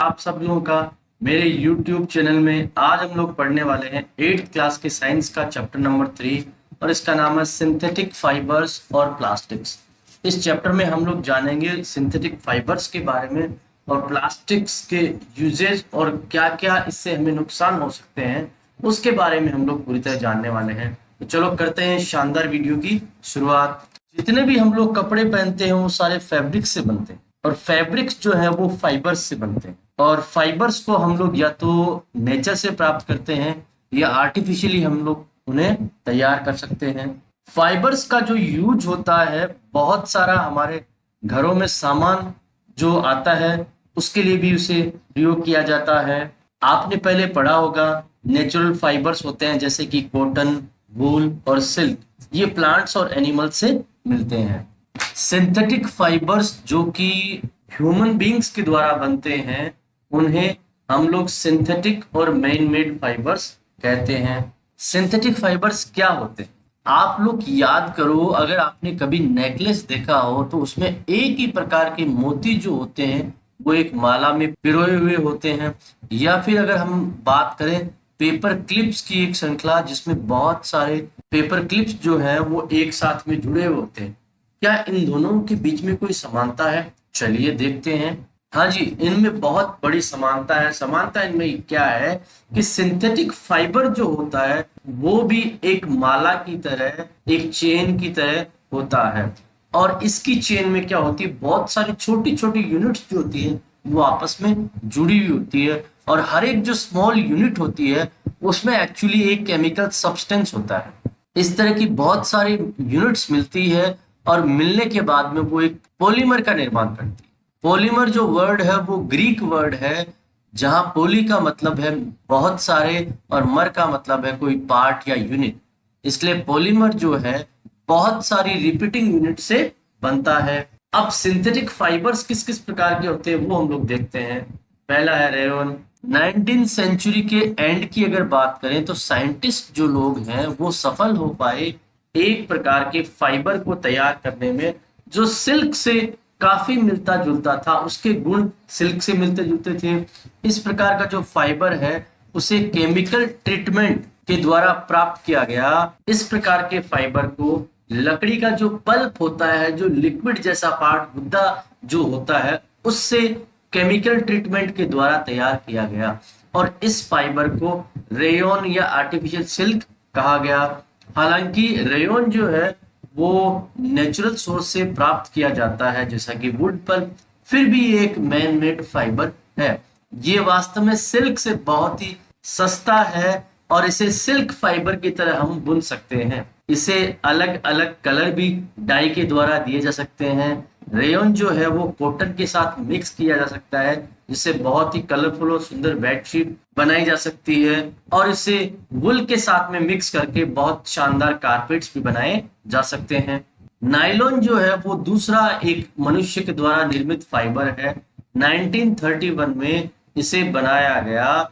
आप सब लोगों का मेरे YouTube चैनल में। आज हम लोग पढ़ने वाले हैं 8th क्लास के साइंस का चैप्टर नंबर 3 और इसका नाम है सिंथेटिक फाइबर्स और प्लास्टिक्स। इस चैप्टर में हम लोग जानेंगे सिंथेटिक फाइबर्स के बारे में और प्लास्टिक्स के यूजेज और क्या-क्या इससे हमें नुकसान हो सकते हैं उसके बारे में हम लोग पूरी तरह जानने वाले हैं। तो चलो करते हैं शानदार वीडियो की शुरुआत। जितने भी हम लोग कपड़े पहनते हैं वो सारे फैब्रिक से बनते हैं और फैब्रिक्स जो है वो फाइबर्स से बनते हैं और फाइबर्स को हम लोग या तो नेचर से प्राप्त करते हैं या आर्टिफिशियली हम लोग उन्हें तैयार कर सकते हैं। फाइबर्स का जो यूज होता है बहुत सारा हमारे घरों में सामान जो आता है उसके लिए भी उसे प्रयोग किया जाता है। आपने पहले पढ़ा होगा नेचुरल फाइबर्स होते हैं जैसे कि कॉटन, वूल और सिल्क, ये प्लांट्स और एनिमल्स से मिलते हैं। सिंथेटिक फाइबर्स जो कि ह्यूमन बींग्स के द्वारा बनते हैं उन्हें हम लोग सिंथेटिक और मैन मेड फाइबर्स कहते हैं। सिंथेटिक फाइबर्स क्या होते हैं आप लोग याद करो, अगर आपने कभी नेकलेस देखा हो तो उसमें एक ही प्रकार के मोती जो होते हैं वो एक माला में पिरोए हुए होते हैं, या फिर अगर हम बात करें पेपर क्लिप्स की एक श्रृंखला जिसमें बहुत सारे पेपर क्लिप्स जो हैं वो एक साथ में जुड़े हुए होते हैं। क्या इन दोनों के बीच में कोई समानता है? चलिए देखते हैं। हाँ जी, इनमें बहुत बड़ी समानता है। समानता इनमें क्या है कि सिंथेटिक फाइबर जो होता है वो भी एक माला की तरह, एक चेन की तरह होता है और इसकी चेन में क्या होती है, बहुत सारी छोटी छोटी यूनिट्स जो होती है वो आपस में जुड़ी हुई होती है और हर एक जो स्मॉल यूनिट होती है उसमें एक्चुअली एक केमिकल सब्सटेंस होता है। इस तरह की बहुत सारी यूनिट्स मिलती है और मिलने के बाद में वो एक पॉलीमर का निर्माण करती है। पॉलीमर जो वर्ड है वो ग्रीक वर्ड है जहां पोली का मतलब है बहुत सारे और मर का मतलब है कोई पार्ट या यूनिट, इसलिए पॉलीमर जो है बहुत सारी रिपीटिंग यूनिट से बनता है। अब सिंथेटिक फाइबर्स किस किस प्रकार के होते हैं वो हम लोग देखते हैं। पहला है रेयन। 19th सेंचुरी के एंड की अगर बात करें तो साइंटिस्ट जो लोग हैं वो सफल हो पाए एक प्रकार के फाइबर को तैयार करने में जो सिल्क से काफी मिलता जुलता था, उसके गुण सिल्क से मिलते जुलते थे। इस प्रकार का जो फाइबर है उसे केमिकल ट्रीटमेंट के द्वारा प्राप्त किया गया। इस प्रकार के फाइबर को लकड़ी का जो पल्प होता है, जो लिक्विड जैसा पार्ट गुद्दा जो होता है, उससे केमिकल ट्रीटमेंट के द्वारा तैयार किया गया और इस फाइबर को रेयन या आर्टिफिशियल सिल्क कहा गया। हालांकि रेयन जो है वो नेचुरल सोर्स से प्राप्त किया जाता है जैसा कि वुड पल्प, फिर भी एक मैन मेड फाइबर है। ये वास्तव में सिल्क से बहुत ही सस्ता है और इसे सिल्क फाइबर की तरह हम बुन सकते हैं। इसे अलग अलग कलर भी डाई के द्वारा दिए जा सकते हैं। रेयन जो है वो कॉटन के साथ मिक्स किया जा सकता है जिससे बहुत ही कलरफुल और सुंदर बेडशीट बनाई जा सकती है और इसे वुल के साथ में मिक्स करके बहुत शानदार कारपेट्स भी बनाए जा सकते हैं। नायलॉन जो है वो दूसरा एक मनुष्य के द्वारा निर्मित फाइबर है। 1931 में इसे बनाया गया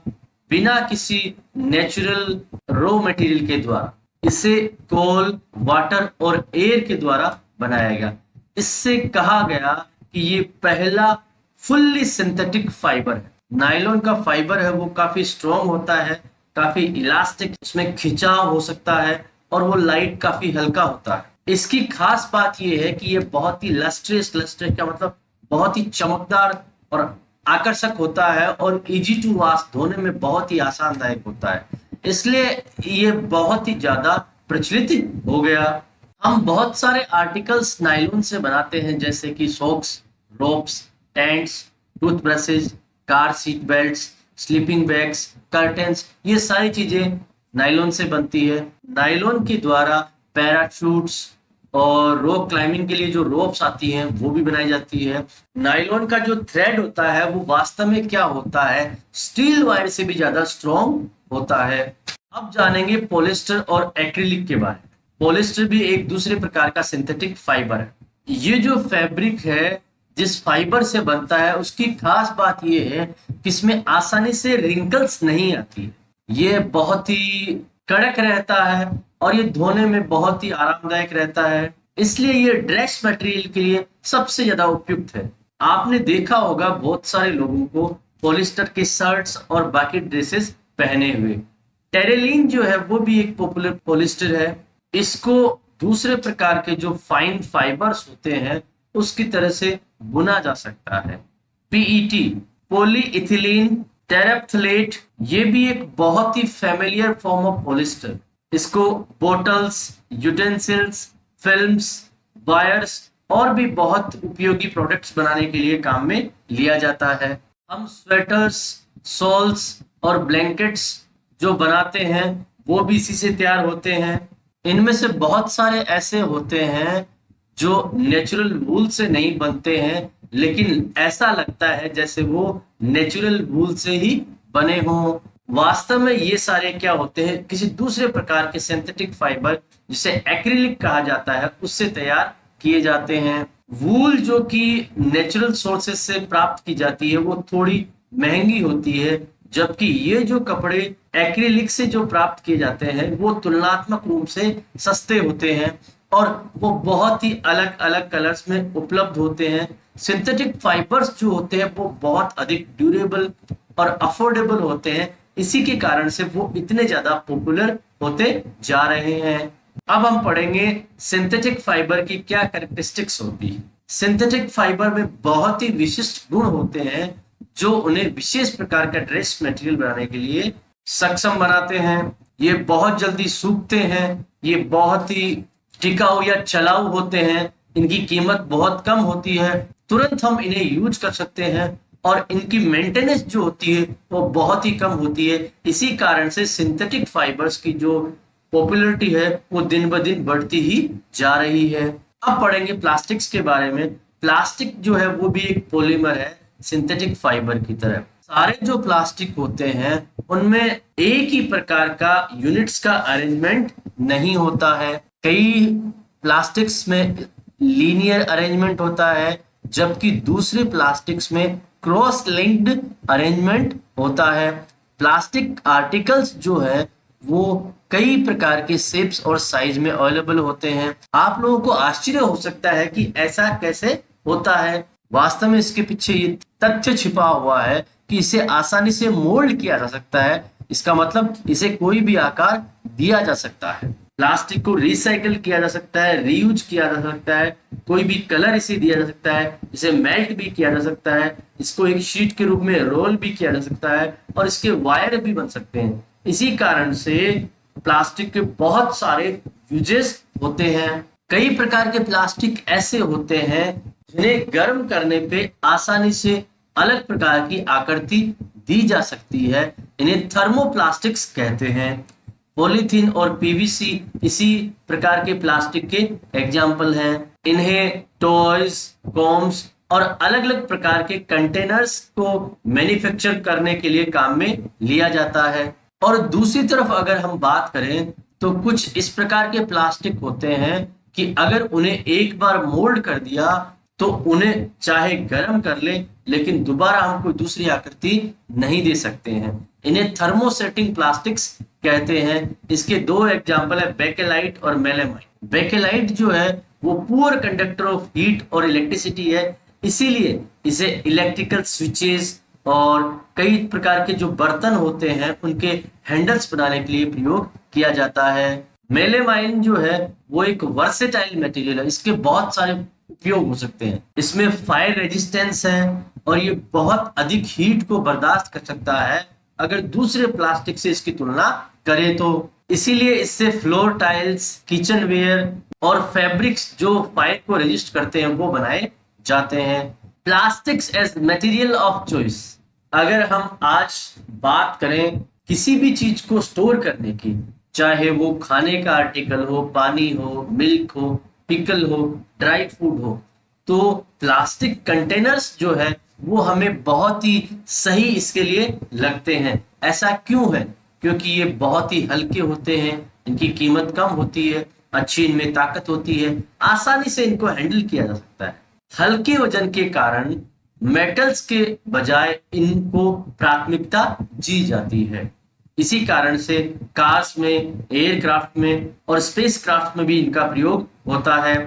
बिना किसी नेचुरल रॉ मटेरियल के द्वारा। इसे कोल, वाटर और एयर के द्वारा बनाया गया। इससे कहा गया कि ये पहला फुल्ली सिंथेटिक फाइबर है। नायलॉन का फाइबर है वो काफी स्ट्रॉन्ग होता है, काफी इलास्टिक, उसमें खिंचाव हो सकता है और वो लाइट काफी हल्का होता है। इसकी खास बात ये है कि ये बहुत ही लस्ट्रियस, लस्ट्रियस का मतलब बहुत ही चमकदार और आकर्षक होता है और इजी टू वॉश, धोने में बहुत ही आसानदायक होता है, इसलिए ये बहुत ही ज्यादा प्रचलित हो गया। हम बहुत सारे आर्टिकल्स नायलॉन से बनाते हैं जैसे कि socks, ropes, tents, toothbrushes, car seat belts, sleeping bags, curtains, ये सारी चीजें नायलॉन से बनती है। नायलॉन के द्वारा पैराशूट्स और रॉक क्लाइंबिंग के लिए जो रोप्स आती हैं वो भी बनाई जाती है। नायलॉन का जो थ्रेड होता है वो वास्तव में क्या होता है, स्टील वायर से भी ज्यादा स्ट्रॉन्ग होता है। अब जानेंगे पॉलिस्टर और एक्रिलिक के बारे में। पॉलिस्टर भी एक दूसरे प्रकार का सिंथेटिक फाइबर है। ये जो फैब्रिक है जिस फाइबर से बनता है उसकी खास बात ये है कि इसमें आसानी से रिंकल्स नहीं आती। ये बहुत ही कड़क रहता है और ये धोने में बहुत ही आरामदायक रहता है, इसलिए ये ड्रेस मटेरियल के लिए सबसे ज्यादा उपयुक्त है। आपने देखा होगा बहुत सारे लोगों को पॉलिस्टर के शर्ट्स और बाकी ड्रेसेस पहने हुए। टेरेलिन जो है वो भी एक पॉपुलर पॉलिस्टर है। इसको दूसरे प्रकार के जो फाइन फाइबर्स होते हैं उसकी तरह से बुना जा सकता है। पीईटी, पॉलीइथिलीन टेरेप्थलेट, ये भी एक बहुत ही फेमिलियर फॉर्म ऑफ पॉलिस्टर। इसको बोटल्स, यूटेंसिल्स, फिल्म्स, वायर्स और भी बहुत उपयोगी प्रोडक्ट्स बनाने के लिए काम में लिया जाता है। हम स्वेटर्स, शॉल्स और ब्लैंकेट्स जो बनाते हैं वो भी इसी से तैयार होते हैं। इनमें से बहुत सारे ऐसे होते हैं जो नेचुरल वूल से नहीं बनते हैं, लेकिन ऐसा लगता है जैसे वो नेचुरल वूल से ही बने हों। वास्तव में ये सारे क्या होते हैं, किसी दूसरे प्रकार के सिंथेटिक फाइबर जिसे एक्रिलिक कहा जाता है उससे तैयार किए जाते हैं। वूल जो कि नेचुरल सोर्सेस से प्राप्त की जाती है वो थोड़ी महंगी होती है, जबकि ये जो कपड़े एक्रिलिक से जो प्राप्त किए जाते हैं वो तुलनात्मक रूप से सस्ते होते हैं और वो बहुत ही अलग अलग कलर्स में उपलब्ध होते हैं। सिंथेटिक फाइबर्स जो होते हैं वो बहुत अधिक ड्यूरेबल और अफोर्डेबल होते हैं, इसी के कारण से वो इतने ज्यादा पॉपुलर होते जा रहे हैं। अब हम पढ़ेंगे सिंथेटिक फाइबर की क्या कैरेक्टरिस्टिक्स होती है। सिंथेटिक फाइबर में बहुत ही विशिष्ट गुण होते हैं जो उन्हें विशेष प्रकार का ड्रेस मटेरियल बनाने के लिए सक्षम बनाते हैं। ये बहुत जल्दी सूखते हैं, ये बहुत ही टिकाऊ या चलाऊ होते हैं, इनकी कीमत बहुत कम होती है, तुरंत हम इन्हें यूज कर सकते हैं और इनकी मेंटेनेंस जो होती है वो बहुत ही कम होती है। इसी कारण से सिंथेटिक फाइबर्स की जो पॉपुलैरिटी है वो दिन ब दिन बढ़ती ही जा रही है। अब पढ़ेंगे प्लास्टिक्स के बारे में। प्लास्टिक जो है वो भी एक पॉलीमर है सिंथेटिक फाइबर की तरह। सारे जो प्लास्टिक होते हैं उनमें एक ही प्रकार का यूनिट्स का अरेंजमेंट नहीं होता है। कई प्लास्टिक्स में लीनियर अरेंजमेंट होता है, जबकि दूसरे प्लास्टिक्स में क्रॉस लिंक्ड अरेंजमेंट होता है। प्लास्टिक आर्टिकल्स जो है वो कई प्रकार के शेप्स और साइज में अवेलेबल होते हैं। आप लोगों को आश्चर्य हो सकता है कि ऐसा कैसे होता है। वास्तव में इसके पीछे ये तथ्य छिपा हुआ है कि इसे आसानी से मोल्ड किया जा सकता है। इसका मतलब इसे कोई भी आकार दिया जा सकता है। प्लास्टिक को रिसाइकल किया जा सकता है, रीयूज किया जा सकता है, कोई भी कलर इसे दिया जा सकता है, इसे मेल्ट भी किया जा सकता है, इसको एक शीट के रूप में रोल भी किया जा सकता है और इसके वायर भी बन सकते हैं। इसी कारण से प्लास्टिक के बहुत सारे यूजेस होते हैं। कई प्रकार के प्लास्टिक ऐसे होते हैं जिन्हें गर्म करने पे आसानी से अलग प्रकार की आकृति दी जा सकती है। इन्हें थर्मोप्लास्टिक्स कहते हैं। पॉलीथीन और पीवीसी इसी प्रकार के प्लास्टिक के एग्जाम्पल हैं। इन्हें टॉयज, कॉम्स और अलग अलग प्रकार के कंटेनर्स को मैन्युफैक्चर करने के लिए काम में लिया जाता है। और दूसरी तरफ अगर हम बात करें तो कुछ इस प्रकार के प्लास्टिक होते हैं कि अगर उन्हें एक बार मोल्ड कर दिया तो उन्हें चाहे गर्म कर ले लेकिन दोबारा हम कोई दूसरी आकृति नहीं दे सकते हैं। इन्हें थर्मोसेटिंग प्लास्टिक्स कहते हैं। इसके दो एग्जाम्पल है, बेकेलाइट और मेलेमाइन। बेकेलाइट जो है वो पुअर कंडक्टर ऑफ हीट और इलेक्ट्रिसिटी है, इसीलिए इसे इलेक्ट्रिकल स्विचेस और कई प्रकार के जो बर्तन होते हैं उनके हैंडल्स बनाने के लिए प्रयोग किया जाता है। मेलेमाइन जो है वो एक वर्सेटाइल मटेरियल है, इसके बहुत सारे उपयोग हो सकते हैं। इसमें फायर रेजिस्टेंस है और ये बहुत अधिक हीट को बर्दाश्त कर सकता है अगर दूसरे प्लास्टिक से इसकी तुलना करें तो। इसीलिए इससे फ्लोर टाइल्स, किचन वेयर और फैब्रिक्स जो फायर को रेजिस्ट करते हैं वो बनाए जाते हैं। Plastics as material of choice. अगर हम आज बात करें किसी भी चीज को स्टोर करने की, चाहे वो खाने का आर्टिकल हो, पानी हो, मिल्क हो, पिकल हो, ड्राई फूड हो, तो प्लास्टिक कंटेनर्स जो है वो हमें बहुत ही सही इसके लिए लगते हैं। ऐसा क्यों है? क्योंकि ये बहुत ही हल्के होते हैं, इनकी कीमत कम होती है, अच्छी इनमें ताकत होती है, आसानी से इनको हैंडल किया जा सकता है। हल्के वजन के कारण मेटल्स के बजाय इनको प्राथमिकता दी जाती है। इसी कारण से कार्स में, एयरक्राफ्ट में और स्पेसक्राफ्ट में भी इनका प्रयोग होता है।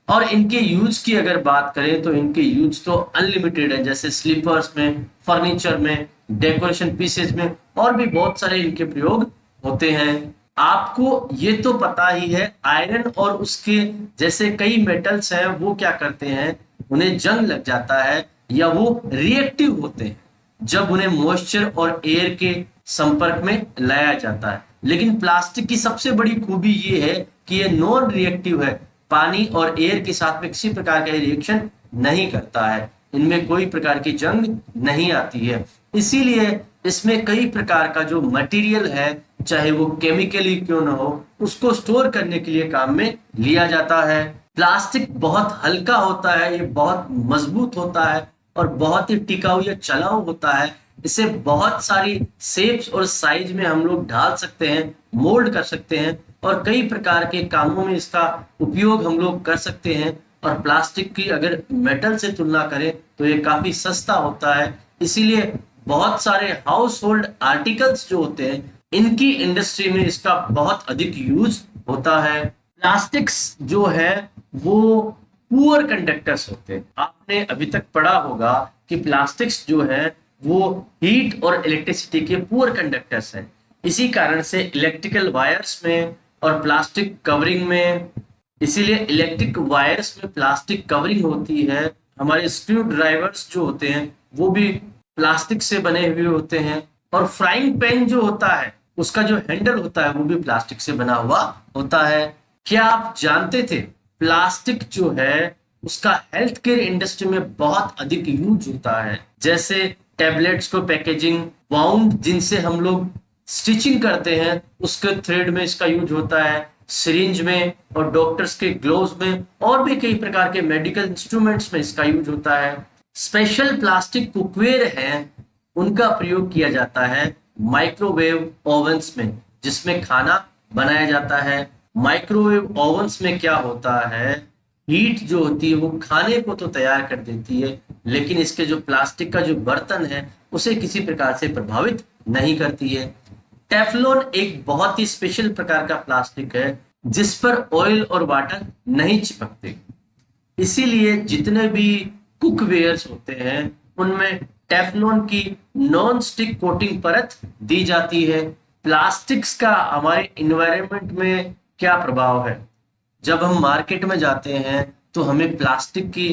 और इनके यूज की अगर बात करें तो इनके यूज तो अनलिमिटेड है, जैसे स्लीपर्स में, फर्नीचर में, डेकोरेशन पीसेज में, और भी बहुत सारे इनके प्रयोग होते हैं। आपको ये तो पता ही है, आयरन और उसके जैसे कई मेटल्स हैं वो क्या करते हैं, उन्हें जंग लग जाता है या वो रिएक्टिव होते हैं जब उन्हें मॉइस्चर और एयर के संपर्क में लाया जाता है। लेकिन प्लास्टिक की सबसे बड़ी खूबी ये है कि ये नॉन रिएक्टिव है, पानी और एयर के साथ में किसी प्रकार का रिएक्शन नहीं करता है, इनमें कोई प्रकार की जंग नहीं आती है। इसीलिए इसमें कई प्रकार का जो मटेरियल है, चाहे वो केमिकली क्यों ना हो, उसको स्टोर करने के लिए काम में लिया जाता है। प्लास्टिक बहुत हल्का होता है, ये बहुत मजबूत होता है और बहुत ही टिकाऊ या चलाऊ होता है। इसे बहुत सारी शेप्स और साइज में हम लोग ढाल सकते हैं, मोल्ड कर सकते हैं और कई प्रकार के कामों में इसका उपयोग हम लोग कर सकते हैं। और प्लास्टिक की अगर मेटल से तुलना करें तो ये काफी सस्ता होता है, इसीलिए बहुत सारे हाउस होल्ड आर्टिकल्स जो होते हैं इनकी इंडस्ट्री में इसका बहुत अधिक यूज होता है। प्लास्टिक्स जो है वो पुअर कंडक्टर्स होते हैं। आपने अभी तक पढ़ा होगा कि प्लास्टिक्स जो है वो हीट और इलेक्ट्रिसिटी के पुअर कंडक्टर्स हैं। इसी कारण से इलेक्ट्रिकल वायर्स में और प्लास्टिक कवरिंग में, इसीलिए इलेक्ट्रिक वायर्स में प्लास्टिक कवरिंग होती है। हमारे स्क्रू ड्राइवर्स जो होते हैं वो भी प्लास्टिक से बने हुए होते हैं। और फ्राइंग पैन जो होता है उसका जो हैंडल होता है वो भी प्लास्टिक से बना हुआ होता है। क्या आप जानते थे प्लास्टिक जो है उसका हेल्थ केयर इंडस्ट्री में बहुत अधिक यूज होता है, जैसे टैबलेट्स को पैकेजिंग, वाउंड जिनसे हम लोग स्टिचिंग करते हैं उसके थ्रेड में इसका यूज होता है, सिरिंज में और डॉक्टर्स के ग्लोव्स में और भी कई प्रकार के मेडिकल इंस्ट्रूमेंट्स में इसका यूज होता है। स्पेशल प्लास्टिक कुकवेयर हैं, उनका प्रयोग किया जाता है माइक्रोवेव ओवंस में, जिसमें खाना बनाया जाता है। माइक्रोवेव ओवंस में क्या होता है, हीट जो होती है वो खाने को तो तैयार कर देती है, लेकिन इसके जो प्लास्टिक का जो बर्तन है उसे किसी प्रकार से प्रभावित नहीं करती है। टेफ्लॉन एक बहुत ही स्पेशल प्रकार का प्लास्टिक है जिस पर ऑयल और वाटर नहीं चिपकते, इसीलिए जितने भी कुकवेयर्स होते हैं उनमें टेफ्लॉन की नॉन स्टिक कोटिंग परत दी जाती है। प्लास्टिक्स का हमारे इन्वायरमेंट में क्या प्रभाव है, जब हम मार्केट में जाते हैं तो हमें प्लास्टिक की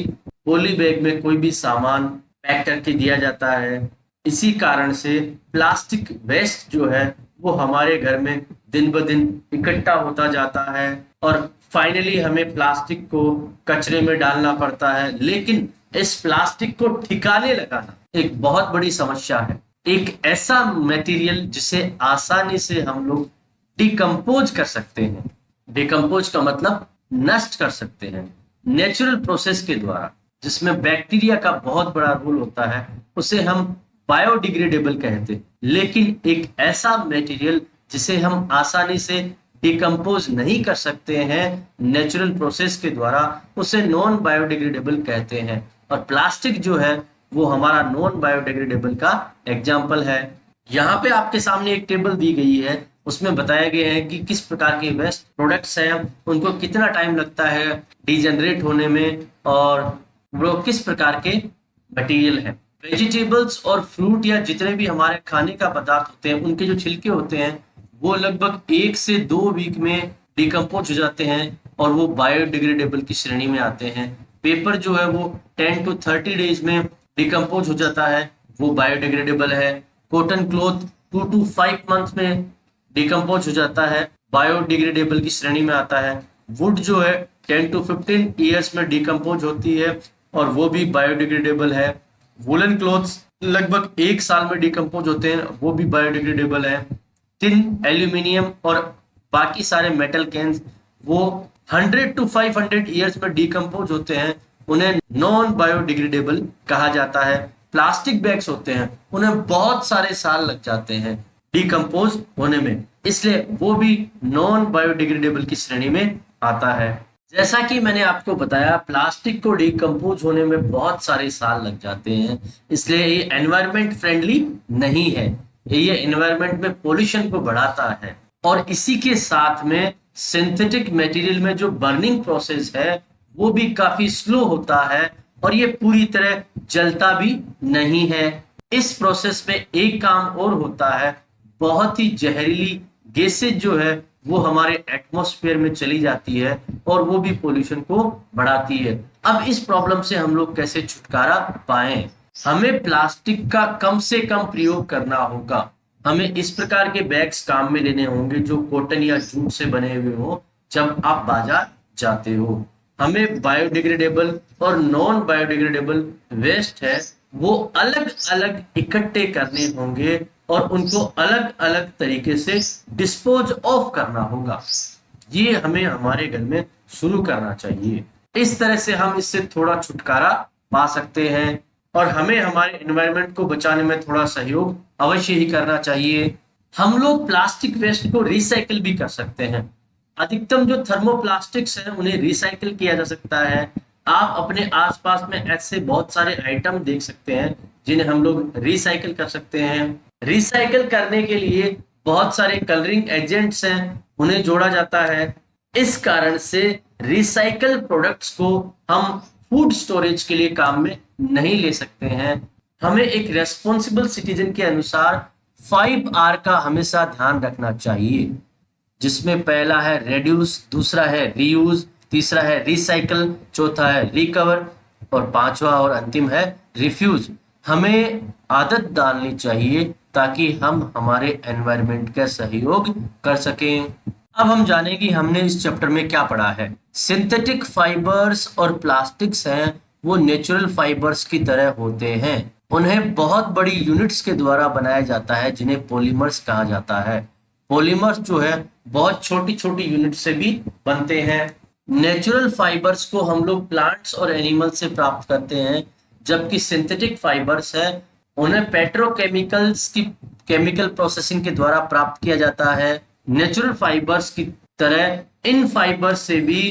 पॉली बैग में कोई भी सामान पैक करके दिया जाता है। इसी कारण से प्लास्टिक वेस्ट जो है वो हमारे घर में दिन ब दिन इकट्ठा होता जाता है और फाइनली हमें प्लास्टिक को कचरे में डालना पड़ता है। लेकिन इस प्लास्टिक को ठिकाने लगाना एक बहुत बड़ी समस्या है। एक ऐसा मटेरियल जिसे आसानी से हम लोग डिकम्पोज कर सकते हैं, डिकम्पोज का मतलब नष्ट कर सकते हैं नेचुरल प्रोसेस के द्वारा, जिसमें बैक्टीरिया का बहुत बड़ा रोल होता है, उसे हम बायोडिग्रेडेबल कहते हैं। लेकिन एक ऐसा मटेरियल जिसे हम आसानी से डिकम्पोज नहीं कर सकते हैं नेचुरल प्रोसेस के द्वारा, उसे नॉन बायोडिग्रेडेबल कहते हैं। और प्लास्टिक जो है वो हमारा नॉन बायोडिग्रेडेबल का एग्जाम्पल है। यहाँ पे आपके सामने एक टेबल दी गई है, उसमें बताया गया है कि किस प्रकार के वेस्ट प्रोडक्ट्स हैं, उनको कितना टाइम लगता है डिजेनरेट होने में और वो किस प्रकार के मटेरियल है। वेजिटेबल्स और फ्रूट या जितने भी हमारे खाने का पदार्थ होते हैं उनके जो छिलके होते हैं वो लगभग 1 से 2 वीक में डिकम्पोज हो जाते हैं और वो बायोडिग्रेडेबल की श्रेणी में आते हैं। पेपर जो है वो 10 to 30 डेज में डिकम्पोज हो जाता है, वो बायोडिग्रेडेबल है। कॉटन क्लॉथ 2 to 5 मंथ्स में डिकम्पोज हो जाता है, बायोडिग्रेडेबल की श्रेणी में आता है। वुड जो है 10 to 15 ईयर्स में डिकम्पोज होती है और वो भी बायोडिग्रेडेबल है। वुलन क्लॉथ्स लगभग 1 साल में डिकम्पोज होते हैं, वो भी बायोडिग्रेडेबल है। टिन, एल्यूमिनियम और बाकी सारे मेटल कैंस वो 100 to 500 ईयर्स में डिकम्पोज होते हैं, उन्हें नॉन बायोडिग्रेडेबल कहा जाता है। प्लास्टिक बैग्स होते हैं उन्हें बहुत सारे साल लग जाते हैं डिकम्पोज होने में, इसलिए वो भी नॉन बायोडिग्रेडेबल की श्रेणी में आता है। जैसा कि मैंने आपको बताया प्लास्टिक को डिकम्पोज होने में बहुत सारे साल लग जाते हैं, इसलिए ये एनवायरमेंट फ्रेंडली नहीं है, ये एनवायरमेंट में पोल्यूशन को बढ़ाता है। और इसी के साथ में सिंथेटिक मटेरियल में जो बर्निंग प्रोसेस है वो भी काफी स्लो होता है और ये पूरी तरह जलता भी नहीं है। इस प्रोसेस में एक काम और होता है, बहुत ही जहरीली गैसेज जो है वो हमारे एटमॉस्फेयर में चली जाती है और वो भी पोल्यूशन को बढ़ाती है। अब इस प्रॉब्लम से हम लोग कैसे छुटकारा पाएं? हमें प्लास्टिक का कम से कम प्रयोग करना होगा। हमें इस प्रकार के बैग्स काम में लेने होंगे जो कॉटन या जूट से बने हुए हो जब आप बाजार जाते हो। हमें बायोडिग्रेडेबल और नॉन बायोडिग्रेडेबल वेस्ट है वो अलग अलग इकट्ठे करने होंगे और उनको अलग अलग तरीके से डिस्पोज ऑफ करना होगा। ये हमें हमारे घर में शुरू करना चाहिए। इस तरह से हम इससे थोड़ा छुटकारा पा सकते हैं और हमें हमारे एनवायरनमेंट को बचाने में थोड़ा सहयोग अवश्य ही करना चाहिए। हम लोग प्लास्टिक वेस्ट को रिसाइकिल भी कर सकते हैं। अधिकतम जो थर्मोप्लास्टिक्स हैं उन्हें रिसाइकिल किया जा सकता है। आप अपने आसपास में ऐसे बहुत सारे आइटम देख सकते हैं जिन्हें हम लोग रिसाइकिल कर सकते हैं। रिसाइकिल करने के लिए बहुत सारे कलरिंग एजेंट्स हैं, उन्हें जोड़ा जाता है। इस कारण से रिसाइकल प्रोडक्ट्स को हम फूड स्टोरेज के लिए काम में नहीं ले सकते हैं। हमें एक रेस्पॉन्सिबल सिटीजन के अनुसार 5R का हमेशा ध्यान रखना चाहिए, जिसमें पहला है रेड्यूस, दूसरा है रीयूज, तीसरा है रिसाइकल, चौथा है रिकवर और पांचवा और अंतिम है रिफ्यूज। हमें आदत डालनी चाहिए ताकि हम हमारे एनवायरनमेंट का सहयोग कर सकें। अब हम जानें कि हमने इस चैप्टर में क्या पढ़ा है। सिंथेटिक फाइबर्स और प्लास्टिक्स हैं वो नेचुरल फाइबर्स की तरह होते हैं। उन्हें बहुत बड़ी यूनिट्स के द्वारा बनाया जाता है जिन्हें पॉलीमर्स कहा जाता है। पॉलीमर्स जो है बहुत छोटी छोटी यूनिट से भी बनते हैं। नेचुरल फाइबर्स को हम लोग प्लांट्स और एनिमल से प्राप्त करते हैं, जबकि सिंथेटिक फाइबर्स है उन्हें पेट्रोकेमिकल्स की केमिकल प्रोसेसिंग के द्वारा प्राप्त किया जाता है। नेचुरल फाइबर्स की तरह इन फाइबर्स से भी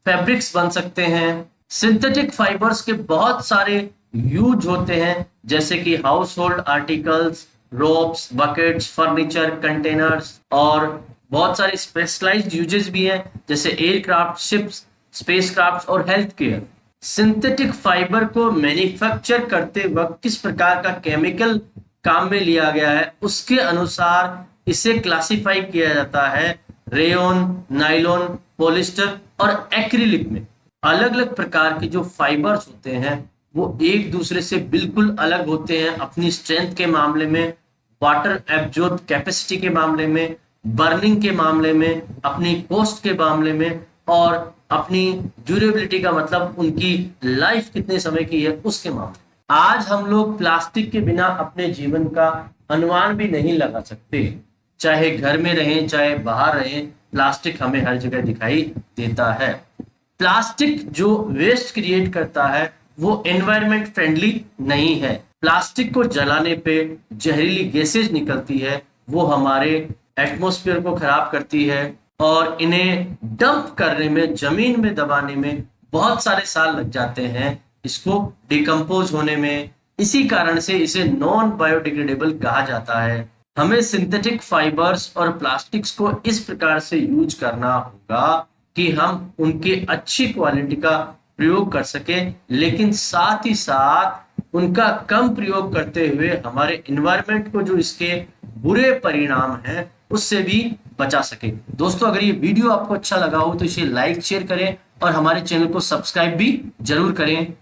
फैब्रिक्स बन सकते हैं। सिंथेटिक फाइबर्स के बहुत सारे यूज होते हैं, जैसे कि house hold articles, ropes, buckets, furniture, containers और बहुत सारे स्पेशलाइज्ड यूजेस भी हैं, जैसे एयरक्राफ्ट, शिप्स, स्पेसक्राफ्ट और हेल्थ केयर। सिंथेटिक फाइबर को मैन्युफैक्चर करते वक्त किस प्रकार का केमिकल काम में लिया गया है उसके अनुसार इसे क्लासिफाई किया जाता है रेयन, नायलॉन, पॉलिस्टर और एक्रिलिक में। अलग अलग प्रकार के जो फाइबर्स होते हैं वो एक दूसरे से बिल्कुल अलग होते हैं अपनी स्ट्रेंथ के मामले में, वाटर एब्जॉर्ब कैपेसिटी के मामले में, बर्निंग के मामले में, अपनी कॉस्ट के मामले में और अपनी ड्यूरेबिलिटी का मतलब उनकी लाइफ कितने समय की है उसके मामले। आज हम लोग प्लास्टिक के बिना अपने जीवन का अनुमान भी नहीं लगा सकते। चाहे घर में रहें चाहे बाहर रहें, प्लास्टिक हमें हर जगह दिखाई देता है। प्लास्टिक जो वेस्ट क्रिएट करता है वो एनवायरनमेंट फ्रेंडली नहीं है। प्लास्टिक को जलाने पे जहरीली गैसेज निकलती है, वो हमारे एटमॉस्फेयर को खराब करती है और इन्हें डंप करने में, जमीन में दबाने में बहुत सारे साल लग जाते हैं इसको डिकम्पोज होने में। इसी कारण से इसे नॉन बायोडिग्रेडेबल कहा जाता है। हमें सिंथेटिक फाइबर्स और प्लास्टिक्स को इस प्रकार से यूज करना होगा कि हम उनके अच्छी क्वालिटी का प्रयोग कर सकें, लेकिन साथ ही साथ उनका कम प्रयोग करते हुए हमारे एनवायरनमेंट को जो इसके बुरे परिणाम हैं उससे भी बचा सके। दोस्तों, अगर ये वीडियो आपको अच्छा लगा हो तो इसे लाइक शेयर करें और हमारे चैनल को सब्सक्राइब भी जरूर करें।